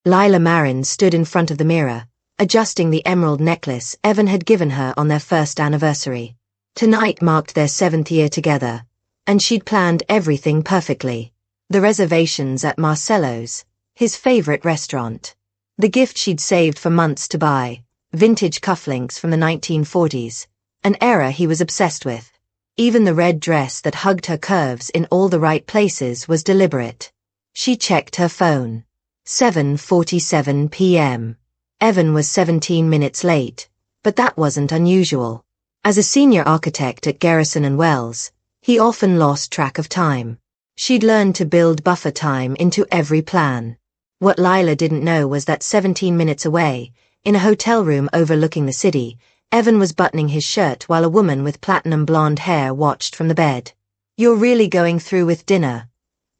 Lila Maren stood in front of the mirror, adjusting the emerald necklace Evan had given her on their first anniversary. Tonight marked their 7th year together, and she'd planned everything perfectly. The reservations at Marcello's, his favorite restaurant. The gift she'd saved for months to buy, vintage cufflinks from the 1940s, an era he was obsessed with. Even the red dress that hugged her curves in all the right places was deliberate. She checked her phone. 7:47 p.m. Evan was 17 minutes late, but that wasn't unusual. As a senior architect at Garrison & Wells, he often lost track of time. She'd learned to build buffer time into every plan. What Lila didn't know was that 17 minutes away, in a hotel room overlooking the city, Evan was buttoning his shirt while a woman with platinum blonde hair watched from the bed. "You're really going through with dinner?"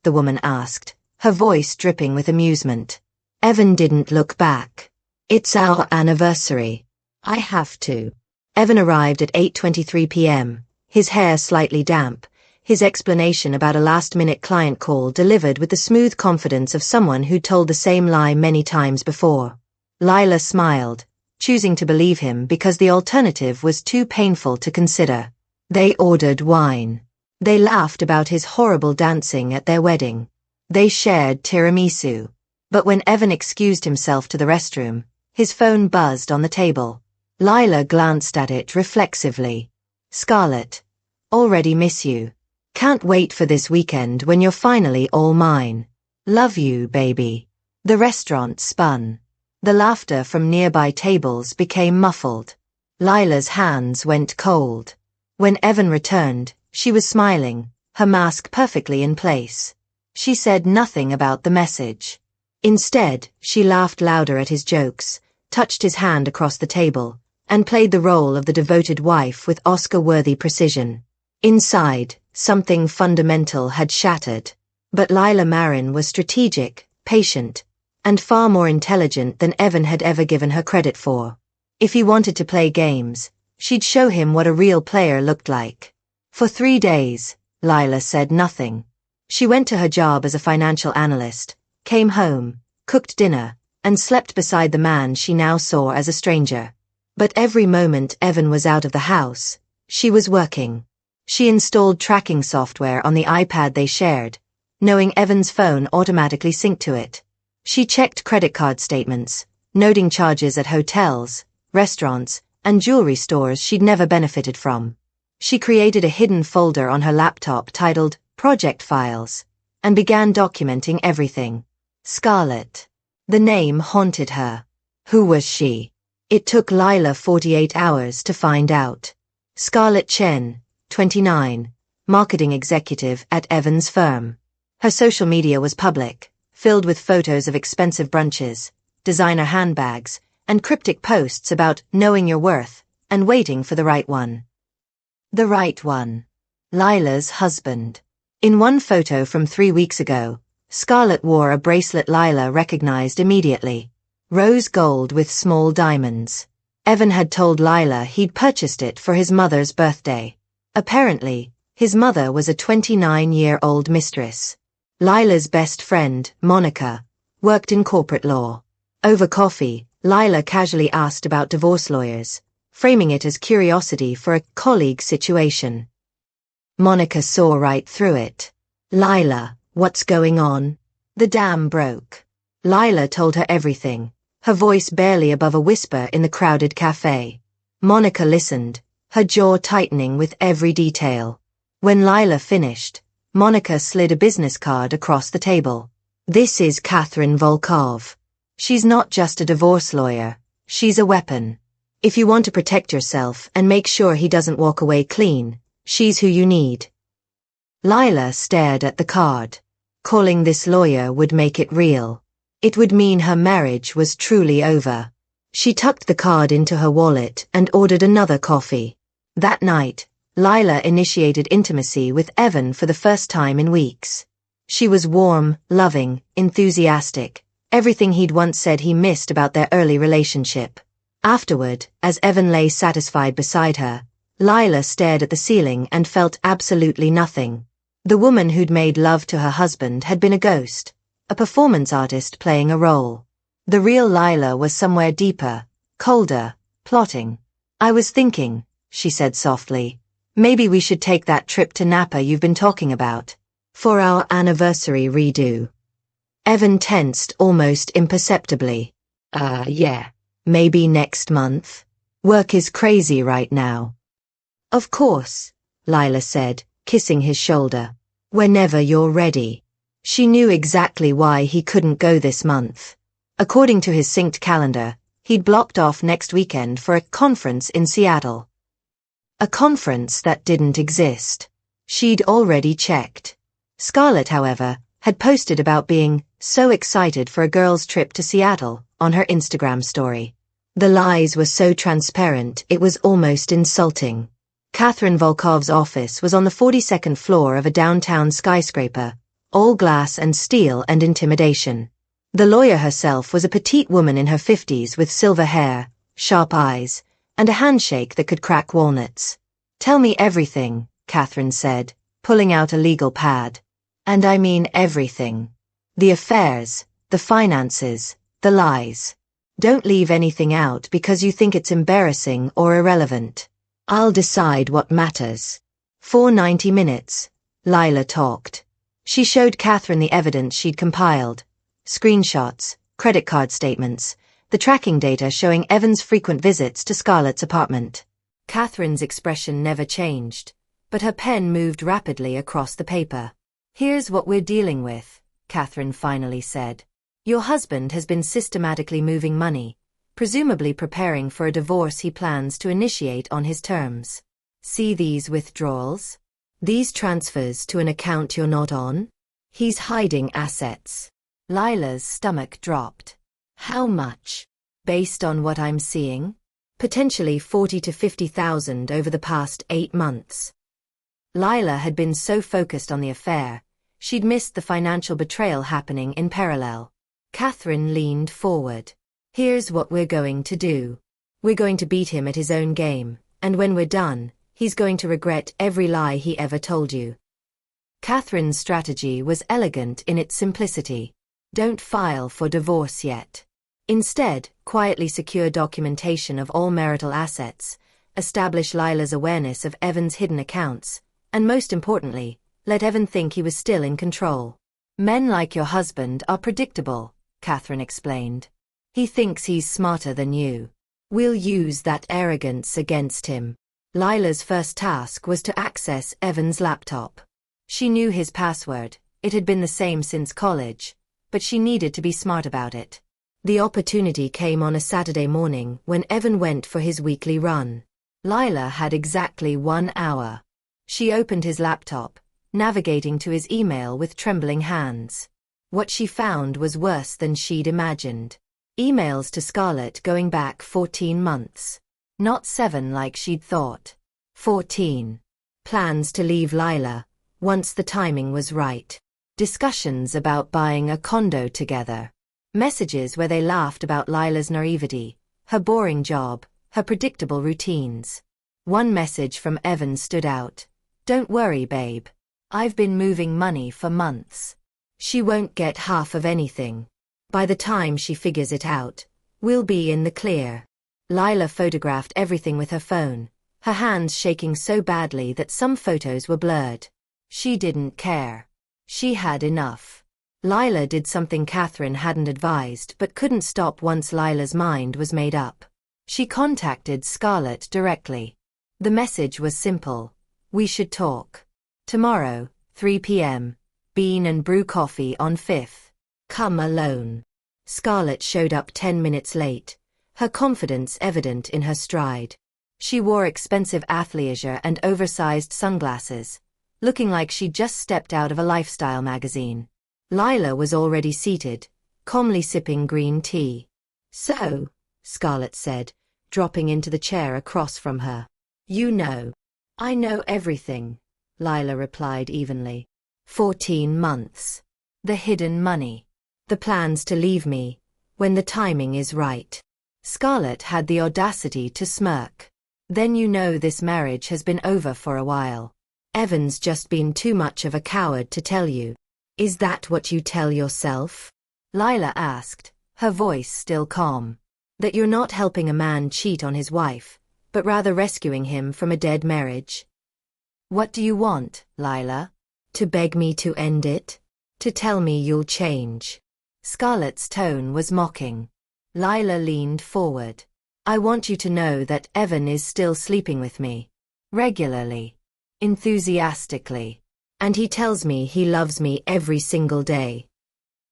the woman asked, her voice dripping with amusement. Evan didn't look back. "It's our anniversary. I have to." Evan arrived at 8:23 p.m., his hair slightly damp, his explanation about a last-minute client call delivered with the smooth confidence of someone who'd told the same lie many times before. Lila smiled, choosing to believe him because the alternative was too painful to consider. They ordered wine. They laughed about his horrible dancing at their wedding. They shared tiramisu. But when Evan excused himself to the restroom, his phone buzzed on the table. Lila glanced at it reflexively. "Scarlett. Already miss you. Can't wait for this weekend when you're finally all mine. Love you, baby." The restaurant spun. The laughter from nearby tables became muffled. Lila's hands went cold. When Evan returned, she was smiling, her mask perfectly in place. She said nothing about the message. Instead, she laughed louder at his jokes, touched his hand across the table, and played the role of the devoted wife with Oscar-worthy precision. Inside, something fundamental had shattered. But Lila Maren was strategic, patient, and far more intelligent than Evan had ever given her credit for. If he wanted to play games, she'd show him what a real player looked like. For 3 days, Lila said nothing. She went to her job as a financial analyst, came home, cooked dinner, and slept beside the man she now saw as a stranger. But every moment Evan was out of the house, she was working. She installed tracking software on the iPad they shared, knowing Evan's phone automatically synced to it. She checked credit card statements, noting charges at hotels, restaurants, and jewelry stores she'd never benefited from. She created a hidden folder on her laptop titled Project Files, and began documenting everything. Scarlett. The name haunted her. Who was she? It took Lila 48 hours to find out. Scarlett Chen, 29, marketing executive at Evan's firm. Her social media was public, filled with photos of expensive brunches, designer handbags, and cryptic posts about knowing your worth and waiting for the right one. The right one. Lila's husband. In one photo from 3 weeks ago, Scarlett wore a bracelet Lila recognized immediately. Rose gold with small diamonds. Evan had told Lila he'd purchased it for his mother's birthday. Apparently, his mother was a 29-year-old mistress. Lila's best friend, Monica, worked in corporate law. Over coffee, Lila casually asked about divorce lawyers, framing it as curiosity for a colleague situation. Monica saw right through it. "Lila, what's going on?" The dam broke. Lila told her everything, her voice barely above a whisper in the crowded cafe. Monica listened, her jaw tightening with every detail. When Lila finished, Monica slid a business card across the table. "This is Catherine Volkov. She's not just a divorce lawyer, she's a weapon. If you want to protect yourself and make sure he doesn't walk away clean, she's who you need." Lila stared at the card. Calling this lawyer would make it real. It would mean her marriage was truly over. She tucked the card into her wallet and ordered another coffee. That night, Lila initiated intimacy with Evan for the first time in weeks. She was warm, loving, enthusiastic, everything he'd once said he missed about their early relationship. Afterward, as Evan lay satisfied beside her, Lila stared at the ceiling and felt absolutely nothing. The woman who'd made love to her husband had been a ghost, a performance artist playing a role. The real Lila was somewhere deeper, colder, plotting. "I was thinking," she said softly, "maybe we should take that trip to Napa you've been talking about. For our anniversary redo." Evan tensed almost imperceptibly. Yeah. Maybe next month? Work is crazy right now." "Of course," Lila said, kissing his shoulder. "Whenever you're ready." She knew exactly why he couldn't go this month. According to his synced calendar, he'd blocked off next weekend for a conference in Seattle. A conference that didn't exist. She'd already checked. Scarlett, however, had posted about being so excited for a girls' trip to Seattle on her Instagram story. The lies were so transparent it was almost insulting. Catherine Volkov's office was on the 42nd floor of a downtown skyscraper, all glass and steel and intimidation. The lawyer herself was a petite woman in her 50s with silver hair, sharp eyes, and a handshake that could crack walnuts. "Tell me everything," Catherine said, pulling out a legal pad. "And I mean everything. The affairs, the finances, the lies. Don't leave anything out because you think it's embarrassing or irrelevant. I'll decide what matters." For 90 minutes, Lila talked. She showed Catherine the evidence she'd compiled. Screenshots, credit card statements, the tracking data showing Evan's frequent visits to Scarlett's apartment. Catherine's expression never changed, but her pen moved rapidly across the paper. "Here's what we're dealing with," Catherine finally said. "Your husband has been systematically moving money, presumably preparing for a divorce he plans to initiate on his terms. See these withdrawals? These transfers to an account you're not on? He's hiding assets." Lila's stomach dropped. "How much? Based on what I'm seeing? Potentially 40 to 50,000 over the past 8 months. Lila had been so focused on the affair, she'd missed the financial betrayal happening in parallel. Catherine leaned forward. "Here's what we're going to do. We're going to beat him at his own game, and when we're done, he's going to regret every lie he ever told you." Catherine's strategy was elegant in its simplicity. Don't file for divorce yet. Instead, quietly secure documentation of all marital assets, establish Lila's awareness of Evan's hidden accounts, and most importantly, let Evan think he was still in control. "Men like your husband are predictable," Catherine explained. "He thinks he's smarter than you. We'll use that arrogance against him." Lila's first task was to access Evan's laptop. She knew his password, it had been the same since college, but she needed to be smart about it. The opportunity came on a Saturday morning when Evan went for his weekly run. Lila had exactly 1 hour. She opened his laptop, navigating to his email with trembling hands. What she found was worse than she'd imagined. Emails to Scarlett going back 14 months. Not 7 like she'd thought. 14. Plans to leave Lila, once the timing was right. Discussions about buying a condo together. Messages where they laughed about Lila's naivety, her boring job, her predictable routines. One message from Evan stood out. "Don't worry, babe. I've been moving money for months. She won't get half of anything. By the time she figures it out, we'll be in the clear." Lila photographed everything with her phone, her hands shaking so badly that some photos were blurred. She didn't care. She had enough. Lila did something Catherine hadn't advised but couldn't stop once Lila's mind was made up. She contacted Scarlett directly. The message was simple. "We should talk. Tomorrow, 3 p.m., Bean and Brew Coffee on 5th. Come alone." Scarlett showed up 10 minutes late, her confidence evident in her stride. She wore expensive athleisure and oversized sunglasses, looking like she'd just stepped out of a lifestyle magazine. Lila was already seated, calmly sipping green tea. "So," Scarlett said, dropping into the chair across from her. "You know." "I know everything," Lila replied evenly. 14 months. The hidden money. The plans to leave me, when the timing is right. Scarlett had the audacity to smirk. "Then you know this marriage has been over for a while. Evan's just been too much of a coward to tell you." "Is that what you tell yourself?" Lila asked, her voice still calm. That you're not helping a man cheat on his wife, but rather rescuing him from a dead marriage. What do you want, Lila? To beg me to end it? To tell me you'll change? Scarlett's tone was mocking. Lila leaned forward. I want you to know that Evan is still sleeping with me. Regularly. Enthusiastically. And he tells me he loves me every single day.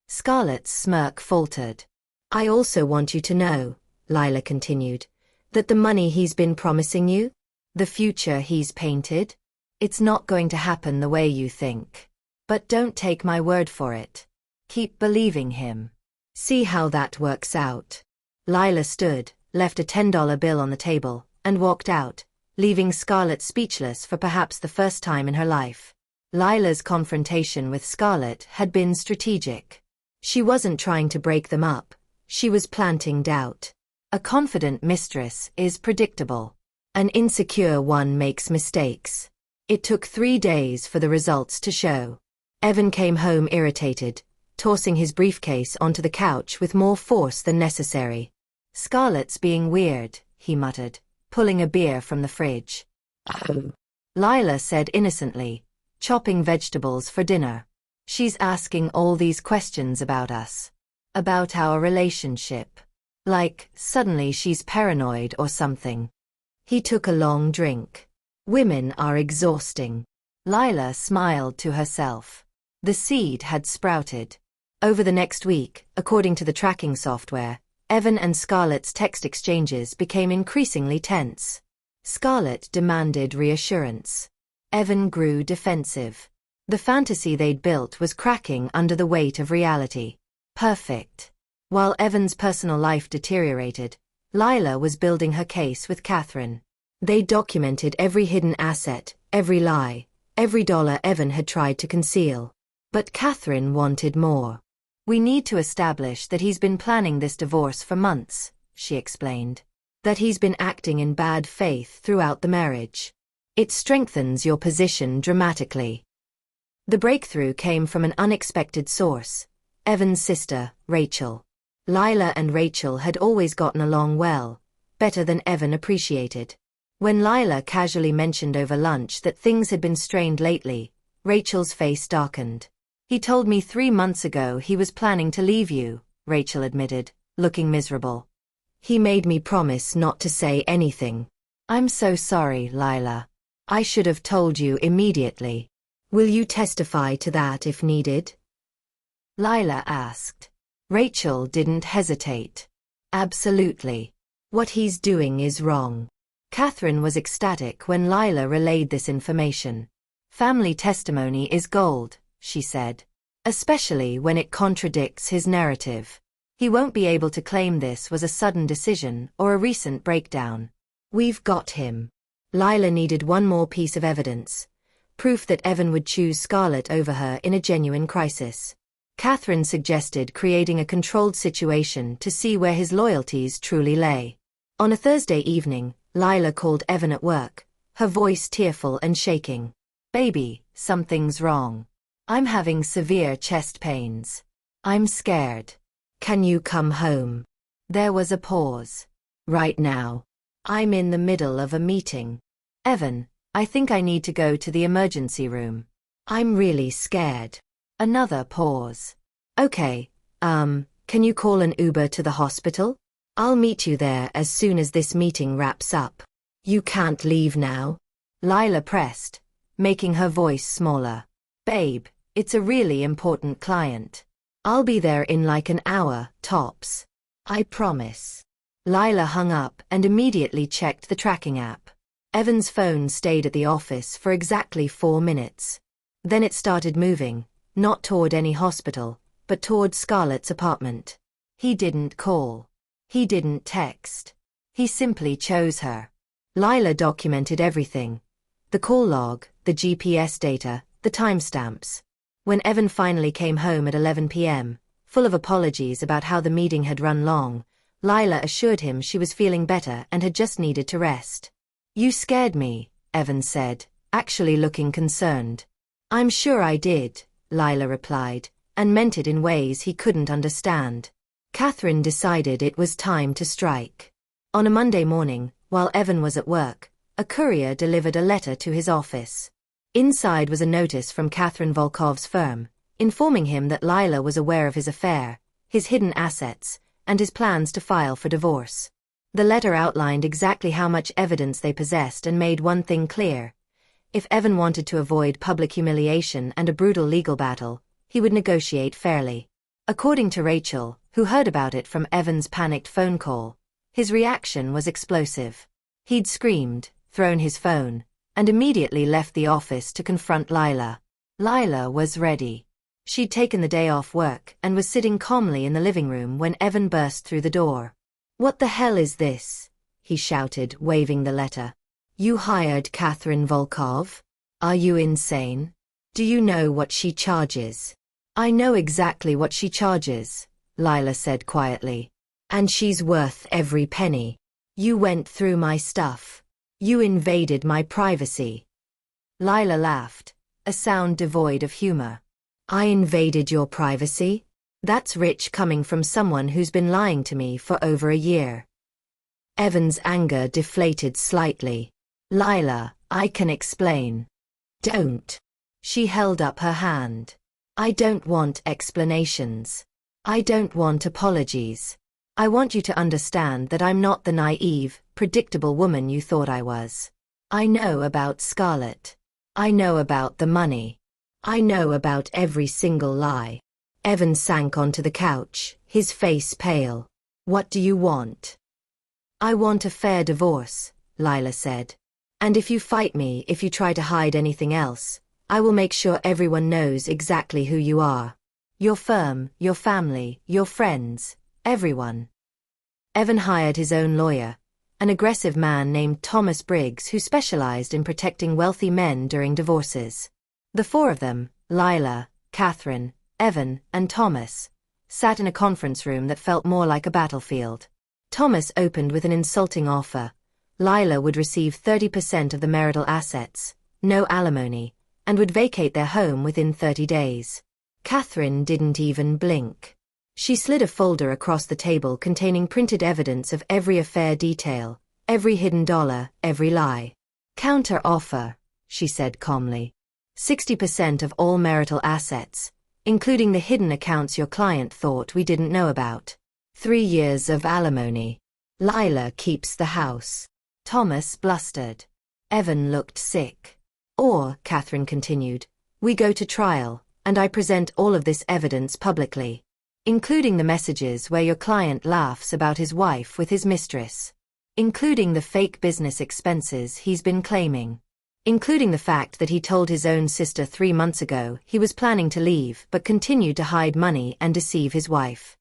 Scarlett's smirk faltered. I also want you to know, Lila continued, that the money he's been promising you, the future he's painted, it's not going to happen the way you think. But don't take my word for it. Keep believing him. See how that works out. Lila stood, left a $10 bill on the table, and walked out, leaving Scarlett speechless for perhaps the first time in her life. Lila's confrontation with Scarlett had been strategic. She wasn't trying to break them up, she was planting doubt. A confident mistress is predictable. An insecure one makes mistakes. It took 3 days for the results to show. Evan came home irritated, tossing his briefcase onto the couch with more force than necessary. Scarlett's being weird, he muttered, pulling a beer from the fridge. Lila said innocently, chopping vegetables for dinner. She's asking all these questions about us. About our relationship. Like, suddenly she's paranoid or something. He took a long drink. Women are exhausting. Lila smiled to herself. The seed had sprouted. Over the next week, according to the tracking software, Evan and Scarlett's text exchanges became increasingly tense. Scarlett demanded reassurance. Evan grew defensive. The fantasy they'd built was cracking under the weight of reality. Perfect. While Evan's personal life deteriorated, Lila was building her case with Catherine. They documented every hidden asset, every lie, every dollar Evan had tried to conceal. But Catherine wanted more. We need to establish that he's been planning this divorce for months, she explained. That he's been acting in bad faith throughout the marriage. It strengthens your position dramatically. The breakthrough came from an unexpected source. Evan's sister, Rachel. Lila and Rachel had always gotten along well, better than Evan appreciated. When Lila casually mentioned over lunch that things had been strained lately, Rachel's face darkened. He told me 3 months ago he was planning to leave you, Rachel admitted, looking miserable. He made me promise not to say anything. I'm so sorry, Lila. I should have told you immediately. Will you testify to that if needed? Lila asked. Rachel didn't hesitate. Absolutely. What he's doing is wrong. Catherine was ecstatic when Lila relayed this information. Family testimony is gold, she said. Especially when it contradicts his narrative. He won't be able to claim this was a sudden decision or a recent breakdown. We've got him. Lila needed one more piece of evidence. Proof that Evan would choose Scarlett over her in a genuine crisis. Catherine suggested creating a controlled situation to see where his loyalties truly lay. On a Thursday evening, Lila called Evan at work, her voice tearful and shaking. Baby, something's wrong. I'm having severe chest pains. I'm scared. Can you come home? There was a pause. Right now. I'm in the middle of a meeting. Evan, I think I need to go to the emergency room. I'm really scared. Another pause. Okay, can you call an Uber to the hospital? I'll meet you there as soon as this meeting wraps up. You can't leave now. Lila pressed, making her voice smaller. Babe, it's a really important client. I'll be there in like an hour, tops. I promise. Lila hung up and immediately checked the tracking app. Evan's phone stayed at the office for exactly 4 minutes. Then it started moving. Not toward any hospital, but toward Scarlett's apartment. He didn't call. He didn't text. He simply chose her. Lila documented everything. The call log, the GPS data, the timestamps. When Evan finally came home at 11 p.m., full of apologies about how the meeting had run long, Lila assured him she was feeling better and had just needed to rest. You scared me, Evan said, actually looking concerned. I'm sure I did, Lila replied, and meant it in ways he couldn't understand. Catherine decided it was time to strike. On a Monday morning, while Evan was at work, a courier delivered a letter to his office. Inside was a notice from Catherine Volkov's firm, informing him that Lila was aware of his affair, his hidden assets, and his plans to file for divorce. The letter outlined exactly how much evidence they possessed and made one thing clear. If Evan wanted to avoid public humiliation and a brutal legal battle, he would negotiate fairly. According to Rachel, who heard about it from Evan's panicked phone call, his reaction was explosive. He'd screamed, thrown his phone, and immediately left the office to confront Lila. Lila was ready. She'd taken the day off work and was sitting calmly in the living room when Evan burst through the door. "What the hell is this?" he shouted, waving the letter. "You hired Catherine Volkov? Are you insane? Do you know what she charges?" "I know exactly what she charges," Lila said quietly. "And she's worth every penny. You went through my stuff. You invaded my privacy." Lila laughed, a sound devoid of humor. "I invaded your privacy? That's rich coming from someone who's been lying to me for over a year." Evan's anger deflated slightly. "Lila, I can explain." "Don't." She held up her hand. "I don't want explanations. I don't want apologies. I want you to understand that I'm not the naive, predictable woman you thought I was. I know about Scarlett. I know about the money. I know about every single lie." Evan sank onto the couch, his face pale. "What do you want?" "I want a fair divorce," Lila said. "And if you fight me, if you try to hide anything else, I will make sure everyone knows exactly who you are. Your firm, your family, your friends, everyone." Evan hired his own lawyer, an aggressive man named Thomas Briggs who specialized in protecting wealthy men during divorces. The four of them, Lila, Catherine, Evan, and Thomas, sat in a conference room that felt more like a battlefield. Thomas opened with an insulting offer. Lila would receive 30% of the marital assets, no alimony, and would vacate their home within 30 days. Catherine didn't even blink. She slid a folder across the table containing printed evidence of every affair detail, every hidden dollar, every lie. "Counter offer," she said calmly. 60% of all marital assets, including the hidden accounts your client thought we didn't know about. 3 years of alimony. Lila keeps the house. Thomas blustered. Evan looked sick. "Or," Catherine continued, "we go to trial, and I present all of this evidence publicly, including the messages where your client laughs about his wife with his mistress, including the fake business expenses he's been claiming, including the fact that he told his own sister 3 months ago he was planning to leave but continued to hide money and deceive his wife."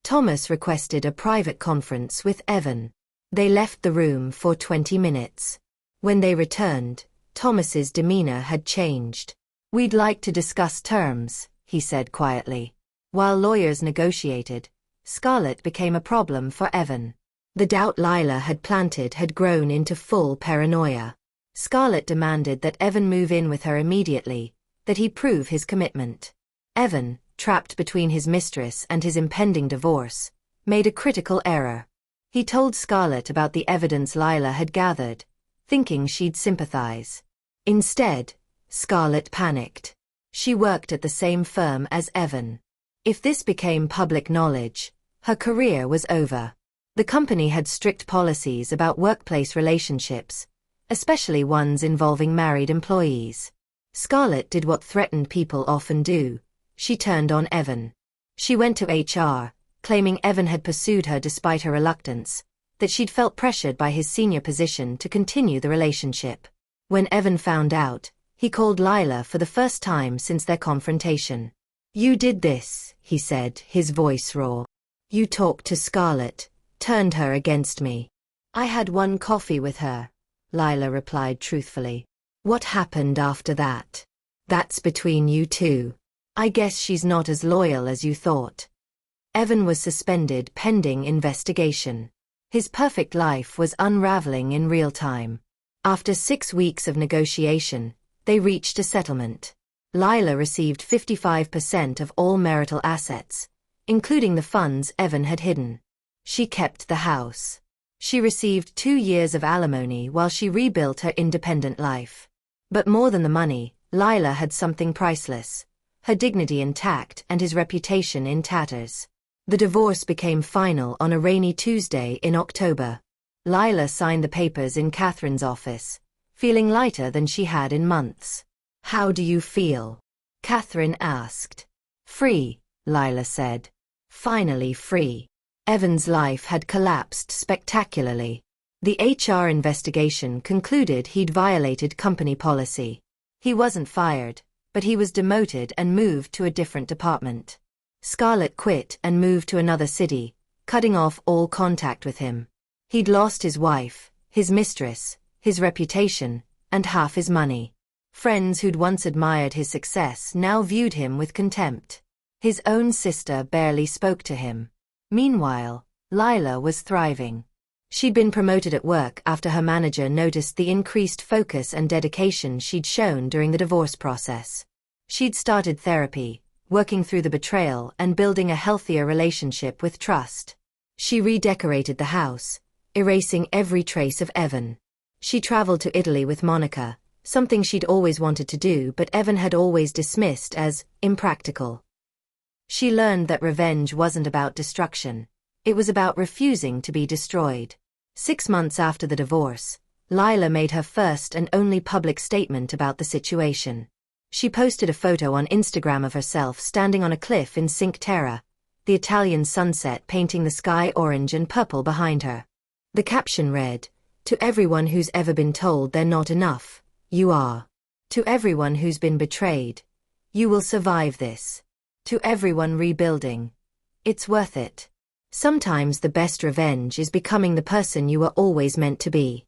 Thomas requested a private conference with Evan. They left the room for 20 minutes. When they returned, Thomas's demeanor had changed. "We'd like to discuss terms," he said quietly. While lawyers negotiated, Scarlett became a problem for Evan. The doubt Lila had planted had grown into full paranoia. Scarlett demanded that Evan move in with her immediately, that he prove his commitment. Evan, trapped between his mistress and his impending divorce, made a critical error. He told Scarlett about the evidence Lila had gathered, thinking she'd sympathize. Instead, Scarlett panicked. She worked at the same firm as Evan. If this became public knowledge, her career was over. The company had strict policies about workplace relationships, especially ones involving married employees. Scarlett did what threatened people often do. She turned on Evan. She went to HR, claiming Evan had pursued her despite her reluctance, that she'd felt pressured by his senior position to continue the relationship. When Evan found out, he called Lila for the first time since their confrontation. "You did this," he said, his voice raw. "You talked to Scarlett, turned her against me." "I had one coffee with her," Lila replied truthfully. "What happened after that? That's between you two. I guess she's not as loyal as you thought." Evan was suspended pending investigation. His perfect life was unraveling in real time. After 6 weeks of negotiation, they reached a settlement. Lila received 55% of all marital assets, including the funds Evan had hidden. She kept the house. She received 2 years of alimony while she rebuilt her independent life. But more than the money, Lila had something priceless: her dignity intact and his reputation in tatters. The divorce became final on a rainy Tuesday in October. Lila signed the papers in Catherine's office, feeling lighter than she had in months. "How do you feel?" Catherine asked. "Free," Lila said. Finally free. Evan's life had collapsed spectacularly. The HR investigation concluded he'd violated company policy. He wasn't fired, but he was demoted and moved to a different department. Scarlett quit and moved to another city, cutting off all contact with him. He'd lost his wife, his mistress, his reputation, and half his money. Friends who'd once admired his success now viewed him with contempt. His own sister barely spoke to him. Meanwhile, Lila was thriving. She'd been promoted at work after her manager noticed the increased focus and dedication she'd shown during the divorce process. She'd started therapy, working through the betrayal and building a healthier relationship with trust. She redecorated the house, erasing every trace of Evan. She traveled to Italy with Monica, something she'd always wanted to do but Evan had always dismissed as impractical. She learned that revenge wasn't about destruction. It was about refusing to be destroyed. 6 months after the divorce, Lila made her first and only public statement about the situation. She posted a photo on Instagram of herself standing on a cliff in Cinque Terre, the Italian sunset painting the sky orange and purple behind her. The caption read, "To everyone who's ever been told they're not enough, you are. To everyone who's been betrayed, you will survive this. To everyone rebuilding, it's worth it. Sometimes the best revenge is becoming the person you were always meant to be."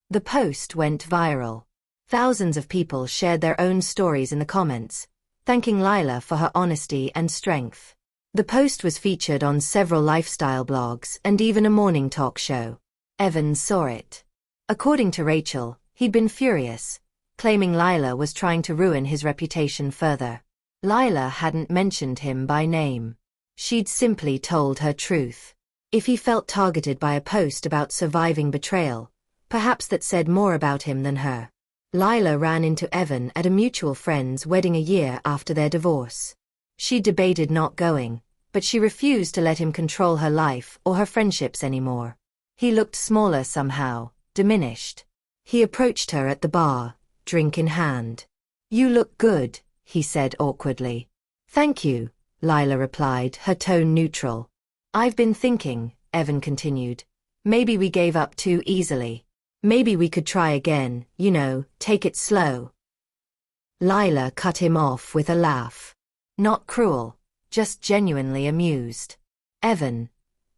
The post went viral. Thousands of people shared their own stories in the comments, thanking Lila for her honesty and strength. The post was featured on several lifestyle blogs and even a morning talk show. Evan saw it. According to Rachel, he'd been furious, claiming Lila was trying to ruin his reputation further. Lila hadn't mentioned him by name. She'd simply told her truth. If he felt targeted by a post about surviving betrayal, perhaps that said more about him than her. Lila ran into Evan at a mutual friend's wedding a year after their divorce. She debated not going, but she refused to let him control her life or her friendships anymore. He looked smaller somehow, diminished. He approached her at the bar, drink in hand. "You look good," he said awkwardly. "Thank you," Lila replied, her tone neutral. "I've been thinking," Evan continued. "Maybe we gave up too easily. Maybe we could try again, take it slow." Lila cut him off with a laugh. Not cruel, just genuinely amused. "Evan,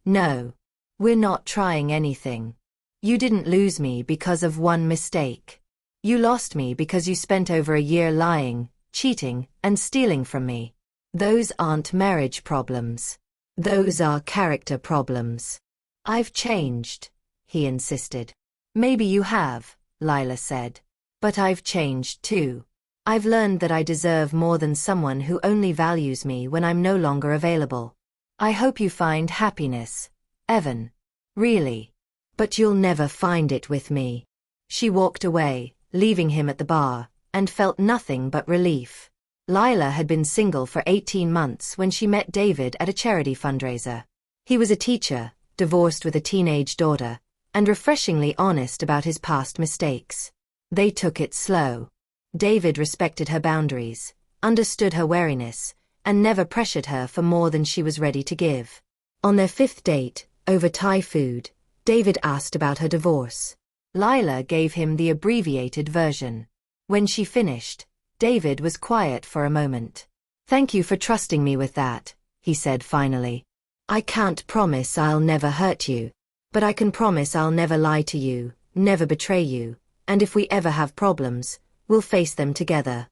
no. We're not trying anything. You didn't lose me because of one mistake. You lost me because you spent over a year lying, cheating, and stealing from me. Those aren't marriage problems. Those are character problems." "I've changed," he insisted. "Maybe you have," Lila said. "But I've changed too. I've learned that I deserve more than someone who only values me when I'm no longer available. I hope you find happiness, Evan. Really. But you'll never find it with me." She walked away, leaving him at the bar, and felt nothing but relief. Lila had been single for 18 months when she met David at a charity fundraiser. He was a teacher, divorced with a teenage daughter, and refreshingly honest about his past mistakes. They took it slow. David respected her boundaries, understood her wariness, and never pressured her for more than she was ready to give. On their 5th date, over Thai food, David asked about her divorce. Lila gave him the abbreviated version. When she finished, David was quiet for a moment. "Thank you for trusting me with that," he said finally. "I can't promise I'll never hurt you. But I can promise I'll never lie to you, never betray you, and if we ever have problems, we'll face them together."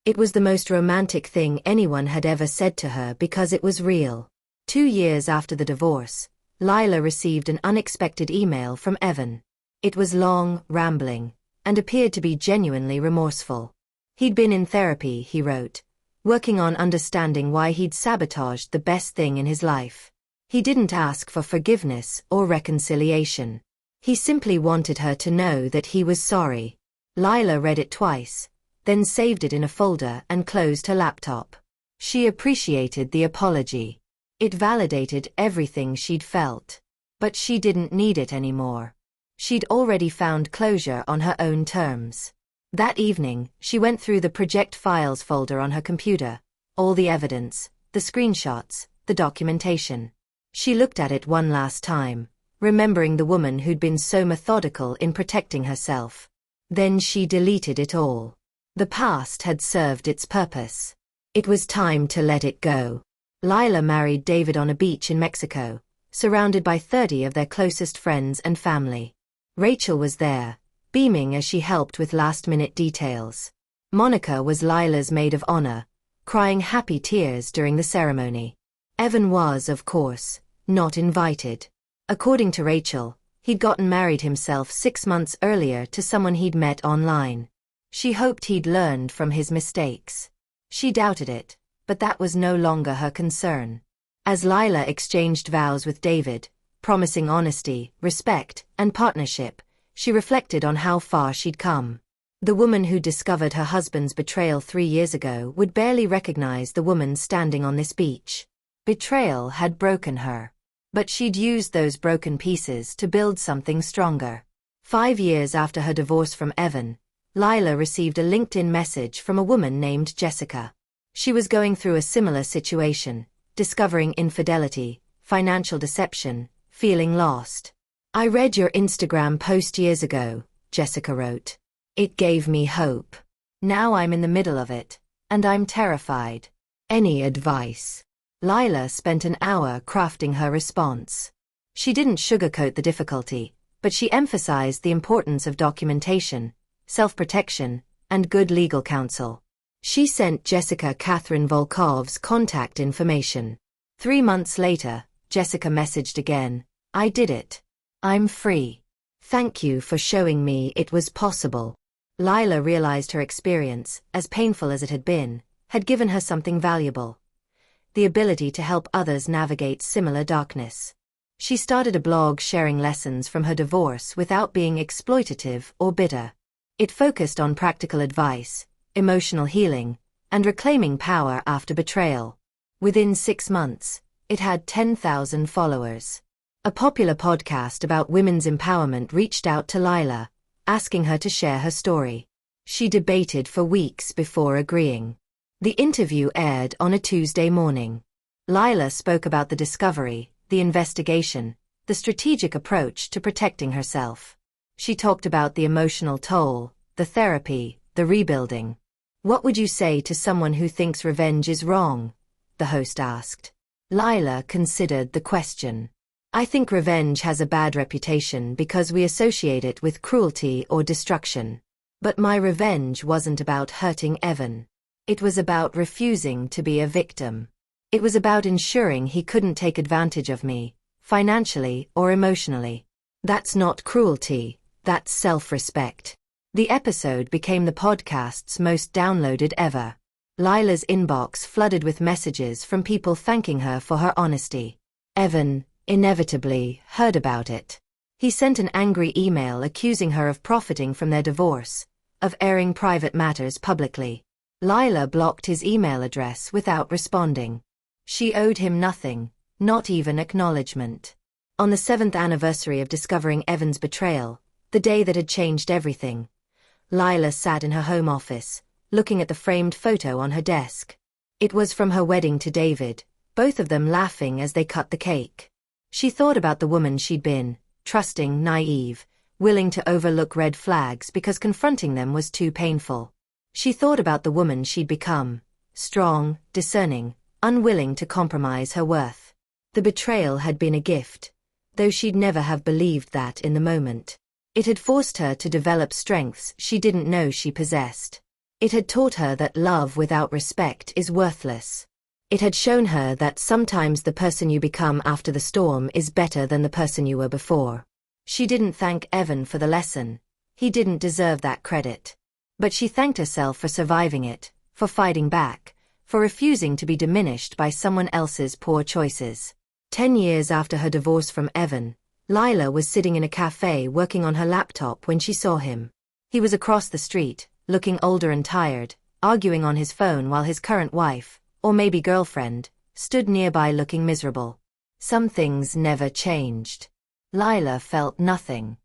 It was the most romantic thing anyone had ever said to her because it was real. 2 years after the divorce, Lila received an unexpected email from Evan. It was long, rambling, and appeared to be genuinely remorseful. He'd been in therapy, he wrote. working on understanding why he'd sabotaged the best thing in his life. He didn't ask for forgiveness or reconciliation. He simply wanted her to know that he was sorry. Lila read it twice, then saved it in a folder and closed her laptop. She appreciated the apology. It validated everything she'd felt. But she didn't need it anymore. She'd already found closure on her own terms. That evening, she went through the project files folder on her computer, all the evidence, the screenshots, the documentation. She looked at it one last time, remembering the woman who'd been so methodical in protecting herself. Then she deleted it all. The past had served its purpose. It was time to let it go. Lila married David on a beach in Mexico, surrounded by 30 of their closest friends and family. Rachel was there, beaming as she helped with last-minute details. Monica was Lila's maid of honor, crying happy tears during the ceremony. Evan was, of course, not invited. According to Rachel, he'd gotten married himself 6 months earlier to someone he'd met online. She hoped he'd learned from his mistakes. She doubted it, but that was no longer her concern. As Lila exchanged vows with David, promising honesty, respect, and partnership, she reflected on how far she'd come. The woman who discovered her husband's betrayal 3 years ago would barely recognize the woman standing on this beach. Betrayal had broken her. But she'd used those broken pieces to build something stronger. 5 years after her divorce from Evan, Lila received a LinkedIn message from a woman named Jessica. She was going through a similar situation, discovering infidelity, financial deception, feeling lost. "I read your Instagram post years ago," Jessica wrote. "It gave me hope. Now I'm in the middle of it, and I'm terrified. Any advice?" Lila spent an hour crafting her response. She didn't sugarcoat the difficulty, but she emphasized the importance of documentation, self-protection, and good legal counsel. She sent Jessica Catherine Volkov's contact information. 3 months later, Jessica messaged again, "I did it. I'm free. Thank you for showing me it was possible." Lila realized her experience, as painful as it had been, had given her something valuable: the ability to help others navigate similar darkness. She started a blog sharing lessons from her divorce without being exploitative or bitter. It focused on practical advice, emotional healing, and reclaiming power after betrayal. Within 6 months, it had 10,000 followers. A popular podcast about women's empowerment reached out to Lila, asking her to share her story. She debated for weeks before agreeing. The interview aired on a Tuesday morning. Lila spoke about the discovery, the investigation, the strategic approach to protecting herself. She talked about the emotional toll, the therapy, the rebuilding. "What would you say to someone who thinks revenge is wrong?" the host asked. Lila considered the question. "I think revenge has a bad reputation because we associate it with cruelty or destruction. But my revenge wasn't about hurting Evan. It was about refusing to be a victim. It was about ensuring he couldn't take advantage of me, financially or emotionally. That's not cruelty, that's self-respect." The episode became the podcast's most downloaded ever. Lila's inbox flooded with messages from people thanking her for her honesty. Evan, inevitably, heard about it. He sent an angry email accusing her of profiting from their divorce, of airing private matters publicly. Lila blocked his email address without responding. She owed him nothing, not even acknowledgement. On the 7th anniversary of discovering Evan's betrayal, the day that had changed everything, Lila sat in her home office, looking at the framed photo on her desk. It was from her wedding to David, both of them laughing as they cut the cake. She thought about the woman she'd been, trusting, naive, willing to overlook red flags because confronting them was too painful. She thought about the woman she'd become, strong, discerning, unwilling to compromise her worth. The betrayal had been a gift, though she'd never have believed that in the moment. It had forced her to develop strengths she didn't know she possessed. It had taught her that love without respect is worthless. It had shown her that sometimes the person you become after the storm is better than the person you were before. She didn't thank Evan for the lesson. He didn't deserve that credit. But she thanked herself for surviving it, for fighting back, for refusing to be diminished by someone else's poor choices. 10 years after her divorce from Evan, Lila was sitting in a cafe working on her laptop when she saw him. He was across the street, looking older and tired, arguing on his phone while his current wife, or maybe girlfriend, stood nearby looking miserable. Some things never changed. Lila felt nothing.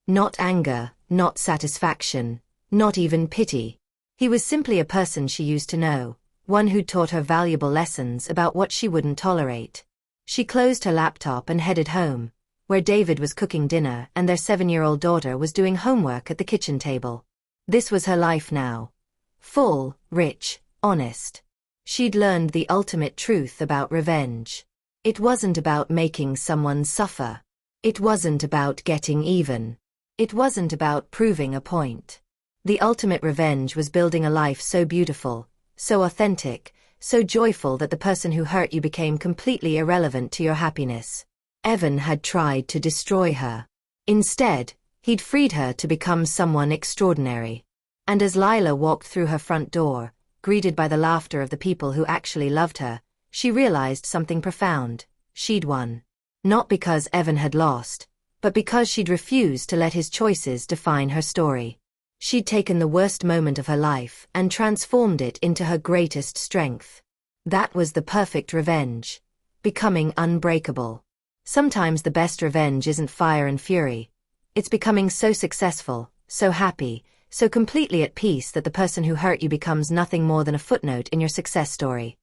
Not anger, not satisfaction, not even pity. He was simply a person she used to know, one who'd taught her valuable lessons about what she wouldn't tolerate. She closed her laptop and headed home, where David was cooking dinner and their 7-year-old daughter was doing homework at the kitchen table. This was her life now. Full, rich, honest. She'd learned the ultimate truth about revenge. It wasn't about making someone suffer. It wasn't about getting even. It wasn't about proving a point. The ultimate revenge was building a life so beautiful, so authentic, so joyful that the person who hurt you became completely irrelevant to your happiness. Evan had tried to destroy her. Instead, he'd freed her to become someone extraordinary. And as Lila walked through her front door, greeted by the laughter of the people who actually loved her, she realized something profound. She'd won. Not because Evan had lost, but because she'd refused to let his choices define her story. She'd taken the worst moment of her life and transformed it into her greatest strength. That was the perfect revenge. Becoming unbreakable. Sometimes the best revenge isn't fire and fury. It's becoming so successful, so happy, so completely at peace that the person who hurt you becomes nothing more than a footnote in your success story.